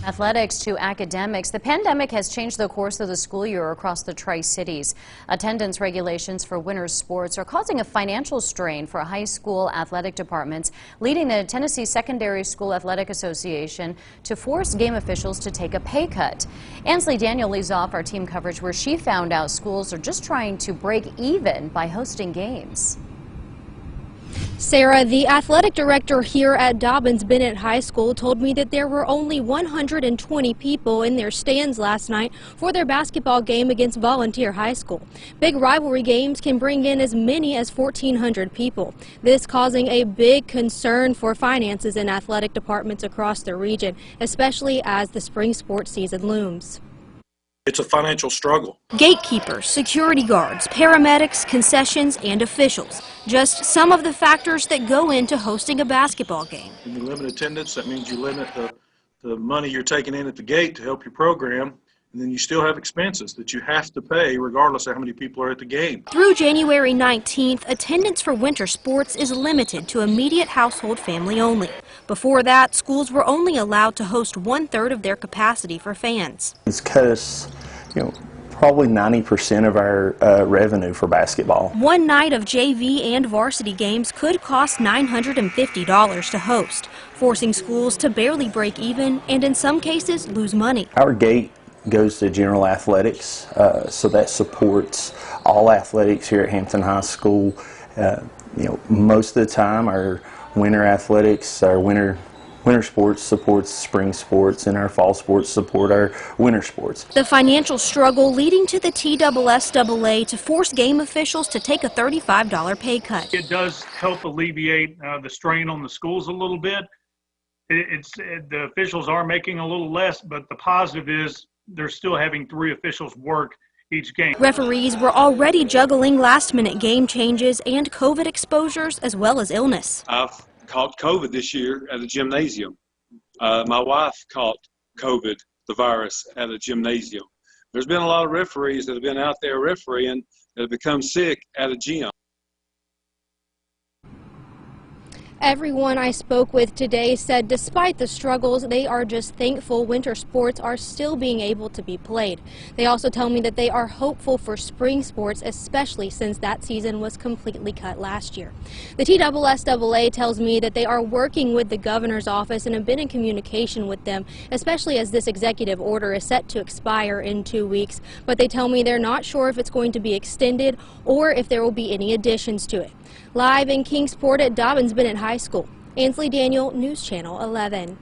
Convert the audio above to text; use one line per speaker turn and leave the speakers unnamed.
Athletics to academics. The pandemic has changed the course of the school year across the Tri-Cities. Attendance regulations for winter sports are causing a financial strain for high school athletic departments, leading the Tennessee Secondary School Athletic Association to force game officials to take a pay cut. Ansley Daniel leads off our team coverage where she found out schools are just trying to break even by hosting games.
Sarah, the athletic director here at Dobyns-Bennett High School, told me that there were only 120 people in their stands last night for their basketball game against Volunteer High School. Big rivalry games can bring in as many as 1,400 people. This causing a big concern for finances in athletic departments across the region, especially as the spring sports season looms.
It's a financial struggle.
Gatekeepers, security guards, paramedics, concessions, and officials. Just some of the factors that go into hosting a basketball game.
When you limit attendance, that means you limit the money you're taking in at the gate to help your program. And then you still have expenses that you have to pay regardless of how many people are at the game.
Through January 19th, attendance for winter sports is limited to immediate household family only. Before that, schools were only allowed to host 1/3 of their capacity for fans.
It's cut us, probably 90% of our revenue for basketball.
One night of JV and varsity games could cost $950 to host, forcing schools to barely break even and in some cases lose money.
Our gate goes to general athletics, so that supports all athletics here at Hampton High School. Most of the time our winter athletics, our winter sports supports spring sports, and our fall sports support our winter sports.
The financial struggle leading to the TSSAA to force game officials to take a $35 pay cut.
It does help alleviate the strain on the schools a little bit. The officials are making a little less, but the positive is they're still having 3 officials work each game.
Referees were already juggling last-minute game changes and COVID exposures as well as illness.
I've caught COVID this year at the gymnasium. My wife caught COVID, the virus, at a gymnasium. There's been a lot of referees that have been out there refereeing that have become sick at a gym.
Everyone I spoke with today said despite the struggles, they are just thankful winter sports are still being able to be played. They also tell me that they are hopeful for spring sports, especially since that season was completely cut last year. The TSSAA tells me that they are working with the governor's office and have been in communication with them, especially as this executive order is set to expire in 2 weeks. But they tell me they're not sure if it's going to be extended or if there will be any additions to it. Live in Kingsport at Dobyns-Bennett High School, Ansley Daniel, News Channel 11.